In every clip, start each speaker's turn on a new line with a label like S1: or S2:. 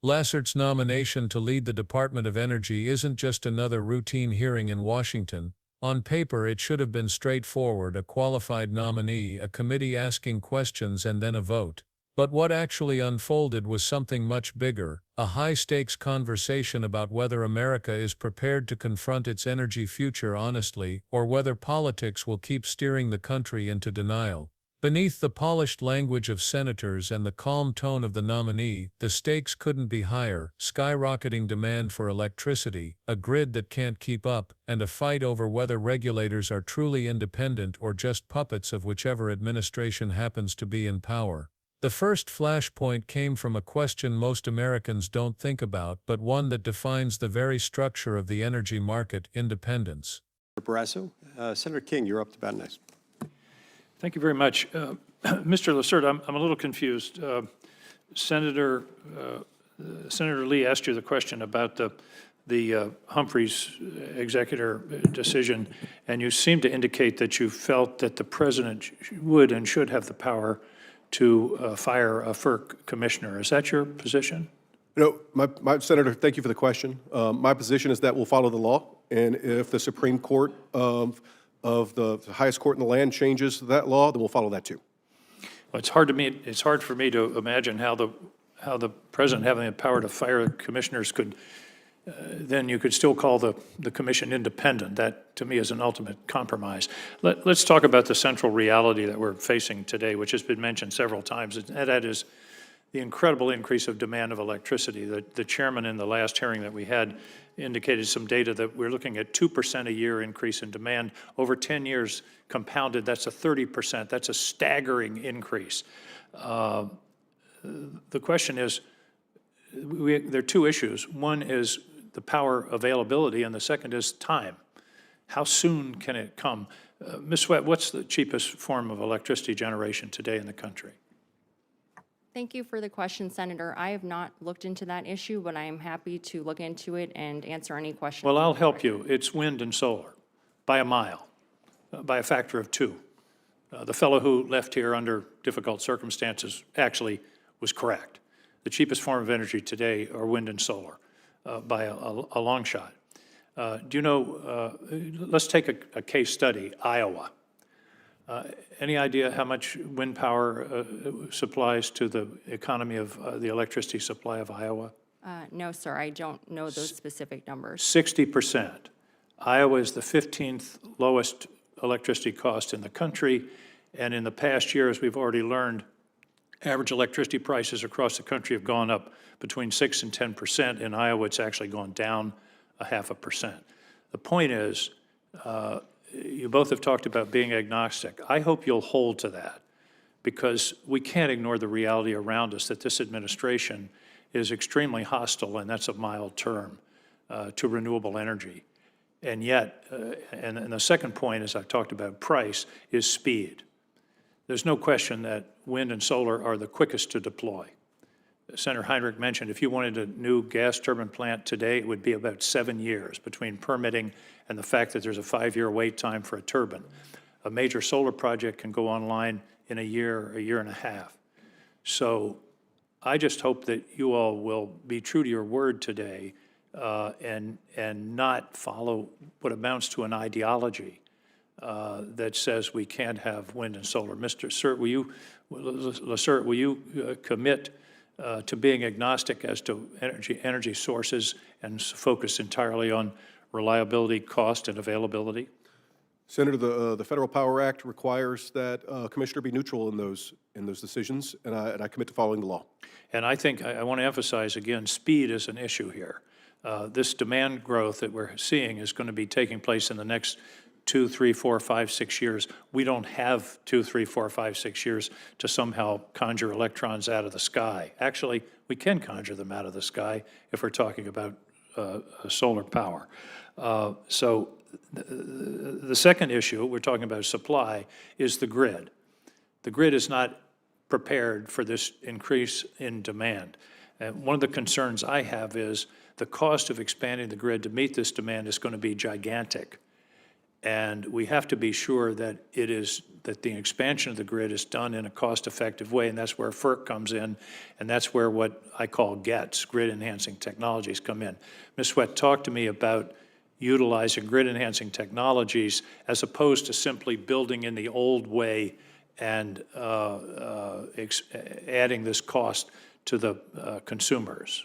S1: Lassert's nomination to lead the Department of Energy isn't just another routine hearing in Washington. On paper, it should have been straightforward: a qualified nominee, a committee asking questions, and then a vote. But what actually unfolded was something much bigger: a high-stakes conversation about whether America is prepared to confront its energy future honestly, or whether politics will keep steering the country into denial. Beneath the polished language of senators and the calm tone of the nominee, the stakes couldn't be higher: skyrocketing demand for electricity, a grid that can't keep up, and a fight over whether regulators are truly independent or just puppets of whichever administration happens to be in power. The first flashpoint came from a question most Americans don't think about, but one that defines the very structure of the energy market: independence.
S2: Barrasso. Senator King, you're up to bat next.
S3: Thank you very much. Mr. Lassert, I'm a little confused. Senator Lee asked you the question about the Humphreys executor decision, and you seem to indicate that you felt that the president would and should have the power to fire a FERC commissioner. Is that your position?
S4: No, Senator, thank you for the question. My position is that we'll follow the law, and if the Supreme Court of the highest court in the land changes that law, then we'll follow that too.
S3: Well, it's hard for me to imagine how the president having the power to fire commissioners could, then you could still call the commission independent. That, to me, is an ultimate compromise. Let's talk about the central reality that we're facing today, which has been mentioned several times, and that is the incredible increase of demand of electricity. The chairman in the last hearing that we had indicated some data that we're looking at 2% a year increase in demand. Over 10 years compounded, that's a 30%. That's a staggering increase. The question is, there are two issues. One is the power availability, and the second is time. How soon can it come? Ms. Sweat, what's the cheapest form of electricity generation today in the country?
S5: Thank you for the question, Senator. I have not looked into that issue, but I am happy to look into it and answer any questions.
S3: Well, I'll help you. It's wind and solar by a mile, by a factor of 2. The fellow who left here under difficult circumstances actually was correct. The cheapest form of energy today are wind and solar by a long shot. Do you know, let's take a case study, Iowa. Any idea how much wind power supplies to the economy of the electricity supply of Iowa?
S5: No, sir, I don't know those specific numbers.
S3: 60%. Iowa is the 15th lowest electricity cost in the country, and in the past year, as we've already learned, average electricity prices across the country have gone up between 6 and 10%. In Iowa, it's actually gone down 0.5%. The point is, you both have talked about being agnostic. I hope you'll hold to that, because we can't ignore the reality around us that this administration is extremely hostile, and that's a mild term, to renewable energy. And yet, and the second point, as I've talked about price, is speed. There's no question that wind and solar are the quickest to deploy. Senator Heinrich mentioned if you wanted a new gas turbine plant today, it would be about 7 years between permitting and the fact that there's a 5-year wait time for a turbine. A major solar project can go online in a year and a half. So I just hope that you all will be true to your word today and not follow what amounts to an ideology that says we can't have wind and solar. Mr. Lassert, will you commit to being agnostic as to energy sources and focus entirely on reliability, cost, and availability?
S4: Senator, the Federal Power Act requires that a commissioner be neutral in those decisions, and I commit to following the law.
S3: And I think I want to emphasize again, speed is an issue here. This demand growth that we're seeing is going to be taking place in the next 2, 3, 4, 5, 6 years. We don't have 2, 3, 4, 5, 6 years to somehow conjure electrons out of the sky. Actually, we can conjure them out of the sky if we're talking about solar power. So the second issue, we're talking about supply, is the grid. The grid is not prepared for this increase in demand. And one of the concerns I have is the cost of expanding the grid to meet this demand is going to be gigantic. And we have to be sure that that the expansion of the grid is done in a cost-effective way, and that's where FERC comes in, and that's where what I call GETS, grid-enhancing technologies, come in. Ms. Sweat talked to me about utilizing grid-enhancing technologies as opposed to simply building in the old way and adding this cost to the consumers.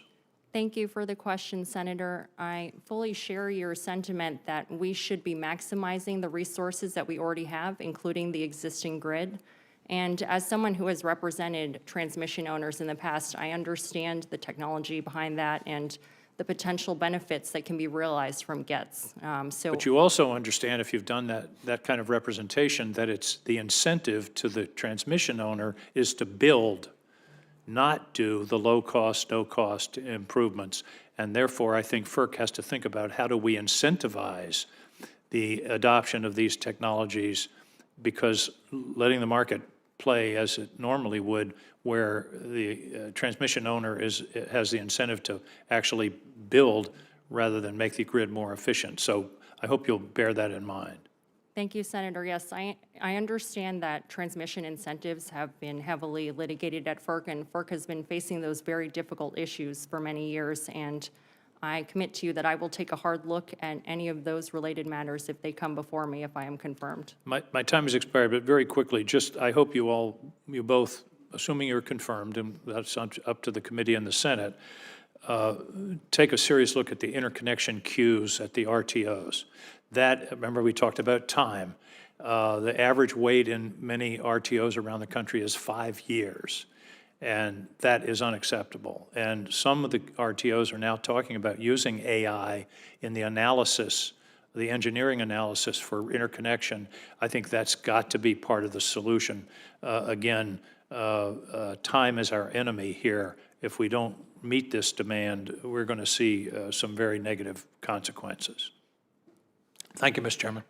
S5: Thank you for the question, Senator. I fully share your sentiment that we should be maximizing the resources that we already have, including the existing grid. And as someone who has represented transmission owners in the past, I understand the technology behind that and the potential benefits that can be realized from GETS.
S3: But you also understand, if you've done that kind of representation, that it's the incentive to the transmission owner is to build, not do the low-cost, no-cost improvements. And therefore, I think FERC has to think about how do we incentivize the adoption of these technologies, because letting the market play as it normally would, where the transmission owner has the incentive to actually build rather than make the grid more efficient. So I hope you'll bear that in mind.
S5: Thank you, Senator. Yes, I understand that transmission incentives have been heavily litigated at FERC, and FERC has been facing those very difficult issues for many years. And I commit to you that I will take a hard look at any of those related matters if they come before me, if I am confirmed.
S3: My time has expired, but very quickly, I hope you both, assuming you're confirmed, and that's up to the committee and the Senate, take a serious look at the interconnection queues at the RTOs. Remember we talked about time. The average wait in many RTOs around the country is 5 years, and that is unacceptable. And some of the RTOs are now talking about using AI in the analysis, the engineering analysis for interconnection. I think that's got to be part of the solution. Again, time is our enemy here. If we don't meet this demand, we're going to see some very negative consequences. Thank you, Mr. Chairman.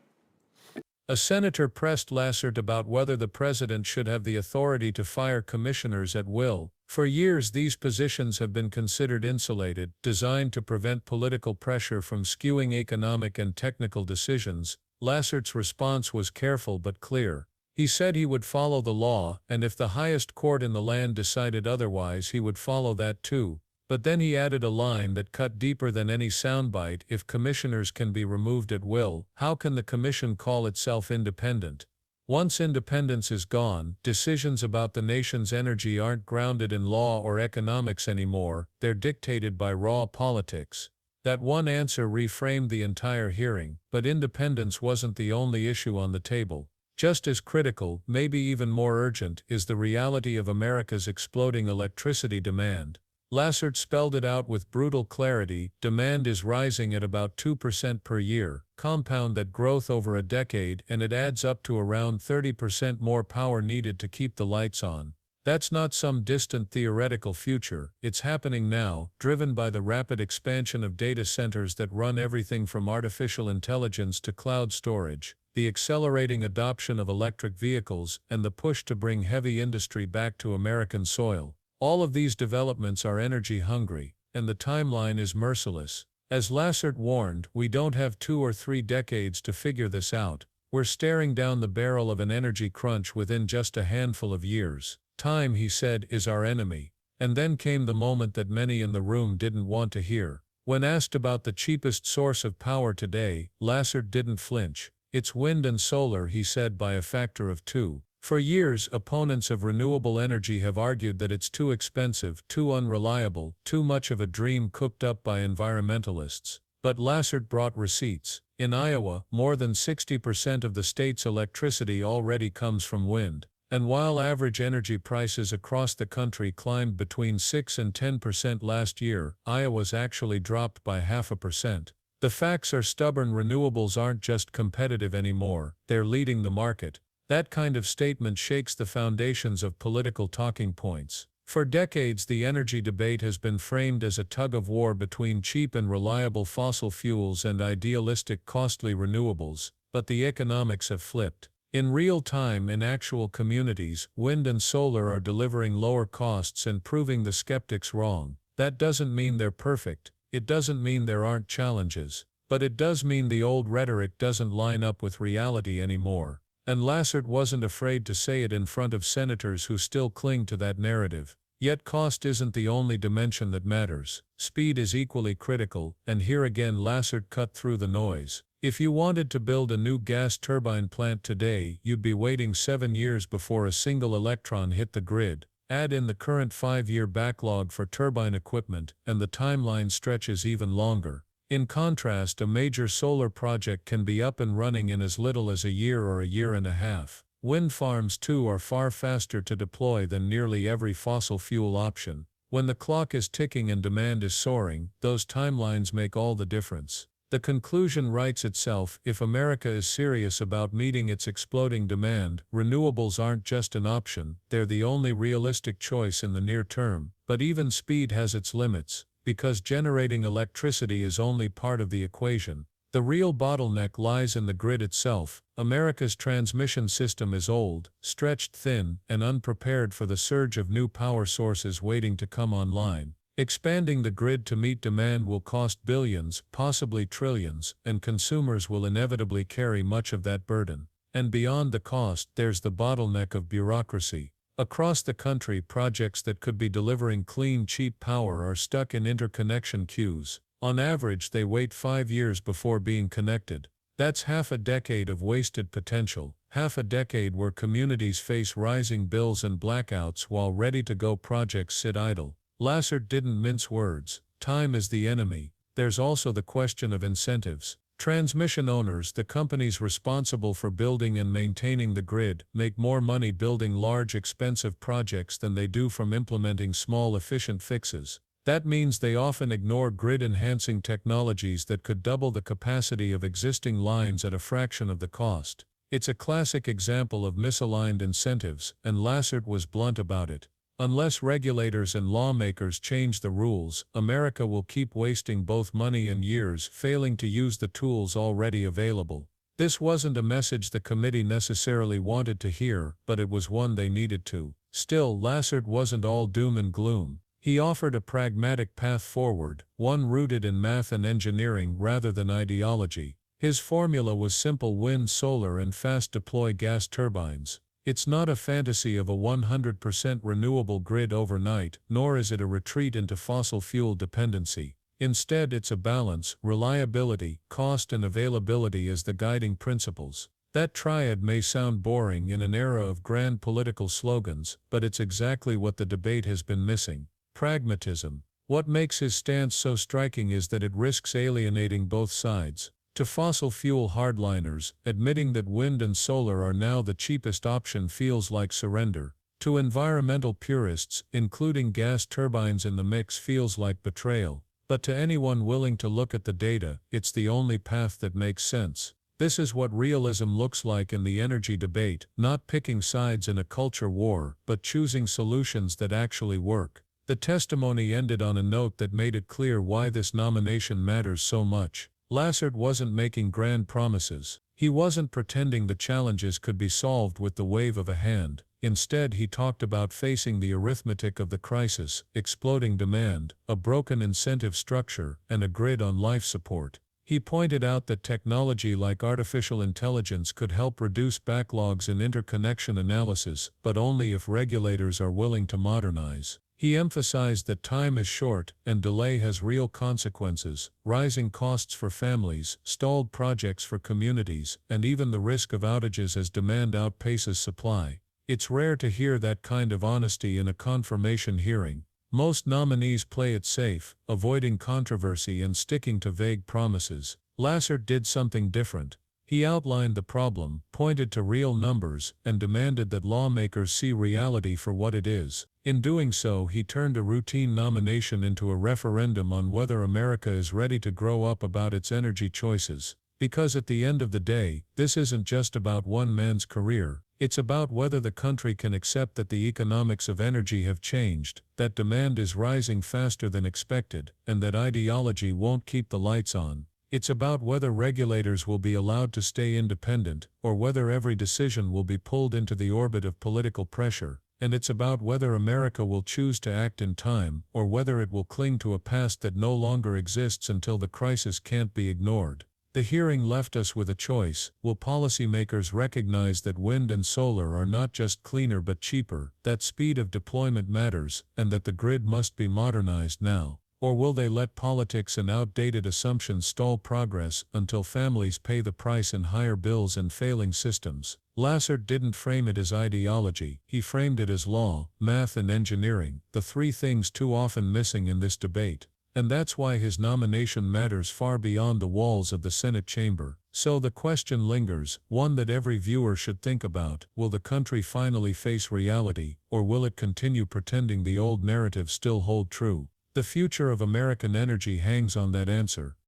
S1: A senator pressed Lassert about whether the president should have the authority to fire commissioners at will. For years, these positions have been considered insulated, designed to prevent political pressure from skewing economic and technical decisions. Lassert's response was careful but clear. He said he would follow the law, and if the highest court in the land decided otherwise, he would follow that too. But then he added a line that cut deeper than any soundbite: if commissioners can be removed at will, how can the commission call itself independent? Once independence is gone, decisions about the nation's energy aren't grounded in law or economics anymore, they're dictated by raw politics. That one answer reframed the entire hearing, but independence wasn't the only issue on the table. Just as critical, maybe even more urgent, is the reality of America's exploding electricity demand. Lassert spelled it out with brutal clarity: demand is rising at about 2% per year. Compound that growth over a decade, and it adds up to around 30% more power needed to keep the lights on. That's not some distant theoretical future, it's happening now, driven by the rapid expansion of data centers that run everything from artificial intelligence to cloud storage, the accelerating adoption of electric vehicles, and the push to bring heavy industry back to American soil. All of these developments are energy hungry, and the timeline is merciless. As Lassert warned, we don't have 2 or 3 decades to figure this out. We're staring down the barrel of an energy crunch within just a handful of years. Time, he said, is our enemy. And then came the moment that many in the room didn't want to hear. When asked about the cheapest source of power today, Lassert didn't flinch. It's wind and solar, he said, by a factor of 2. For years, opponents of renewable energy have argued that it's too expensive, too unreliable, too much of a dream cooked up by environmentalists. But Lassert brought receipts. In Iowa, more than 60% of the state's electricity already comes from wind. And while average energy prices across the country climbed between 6 and 10% last year, Iowa's actually dropped by 0.5%. The facts are stubborn: renewables aren't just competitive anymore, they're leading the market. That kind of statement shakes the foundations of political talking points. For decades, the energy debate has been framed as a tug-of-war between cheap and reliable fossil fuels and idealistic, costly renewables, but the economics have flipped. In real time, in actual communities, wind and solar are delivering lower costs and proving the skeptics wrong. That doesn't mean they're perfect. It doesn't mean there aren't challenges. But it does mean the old rhetoric doesn't line up with reality anymore. And Lassert wasn't afraid to say it in front of senators who still cling to that narrative. Yet cost isn't the only dimension that matters. Speed is equally critical, and here again Lassert cut through the noise. If you wanted to build a new gas turbine plant today, you'd be waiting 7 years before a single electron hit the grid. Add in the current 5-year backlog for turbine equipment, and the timeline stretches even longer. In contrast, a major solar project can be up and running in as little as a year or a year and a half. Wind farms, too, are far faster to deploy than nearly every fossil fuel option. When the clock is ticking and demand is soaring, those timelines make all the difference. The conclusion writes itself: if America is serious about meeting its exploding demand, renewables aren't just an option, they're the only realistic choice in the near term. But even speed has its limits, because generating electricity is only part of the equation. The real bottleneck lies in the grid itself. America's transmission system is old, stretched thin, and unprepared for the surge of new power sources waiting to come online. Expanding the grid to meet demand will cost billions, possibly trillions, and consumers will inevitably carry much of that burden. And beyond the cost, there's the bottleneck of bureaucracy. Across the country, projects that could be delivering clean, cheap power are stuck in interconnection queues. On average, they wait 5 years before being connected. That's half a decade of wasted potential, half a decade where communities face rising bills and blackouts while ready-to-go projects sit idle. Lassert didn't mince words. Time is the enemy. There's also the question of incentives. Transmission owners, the companies responsible for building and maintaining the grid, make more money building large, expensive projects than they do from implementing small, efficient fixes. That means they often ignore grid-enhancing technologies that could double the capacity of existing lines at a fraction of the cost. It's a classic example of misaligned incentives, and Lassert was blunt about it. Unless regulators and lawmakers change the rules, America will keep wasting both money and years failing to use the tools already available. This wasn't a message the committee necessarily wanted to hear, but it was one they needed to. Still, Lassert wasn't all doom and gloom. He offered a pragmatic path forward, one rooted in math and engineering rather than ideology. His formula was simple: wind, solar, and fast-deploy gas turbines. It's not a fantasy of a 100% renewable grid overnight, nor is it a retreat into fossil fuel dependency. Instead, it's a balance: reliability, cost, and availability as the guiding principles. That triad may sound boring in an era of grand political slogans, but it's exactly what the debate has been missing. Pragmatism. What makes his stance so striking is that it risks alienating both sides. To fossil fuel hardliners, admitting that wind and solar are now the cheapest option feels like surrender. To environmental purists, including gas turbines in the mix feels like betrayal. But to anyone willing to look at the data, it's the only path that makes sense. This is what realism looks like in the energy debate: not picking sides in a culture war, but choosing solutions that actually work. The testimony ended on a note that made it clear why this nomination matters so much. Lassert wasn't making grand promises. He wasn't pretending the challenges could be solved with the wave of a hand. Instead, he talked about facing the arithmetic of the crisis: exploding demand, a broken incentive structure, and a grid on life support. He pointed out that technology like artificial intelligence could help reduce backlogs in interconnection analysis, but only if regulators are willing to modernize. He emphasized that time is short, and delay has real consequences: rising costs for families, stalled projects for communities, and even the risk of outages as demand outpaces supply. It's rare to hear that kind of honesty in a confirmation hearing. Most nominees play it safe, avoiding controversy and sticking to vague promises. Lassert did something different. He outlined the problem, pointed to real numbers, and demanded that lawmakers see reality for what it is. In doing so, he turned a routine nomination into a referendum on whether America is ready to grow up about its energy choices. Because at the end of the day, this isn't just about one man's career. It's about whether the country can accept that the economics of energy have changed, that demand is rising faster than expected, and that ideology won't keep the lights on. It's about whether regulators will be allowed to stay independent, or whether every decision will be pulled into the orbit of political pressure. and it's about whether America will choose to act in time or whether it will cling to a past that no longer exists until the crisis can't be ignored. The hearing left us with a choice. Will policymakers recognize that wind and solar are not just cleaner but cheaper, that speed of deployment matters, and that the grid must be modernized now? Or will they let politics and outdated assumptions stall progress until families pay the price in higher bills and failing systems? Lassert didn't frame it as ideology, he framed it as law, math and engineering, the three things too often missing in this debate. And that's why his nomination matters far beyond the walls of the Senate chamber. So the question lingers, one that every viewer should think about: will the country finally face reality, or will it continue pretending the old narratives still hold true? The future of American energy hangs on that answer.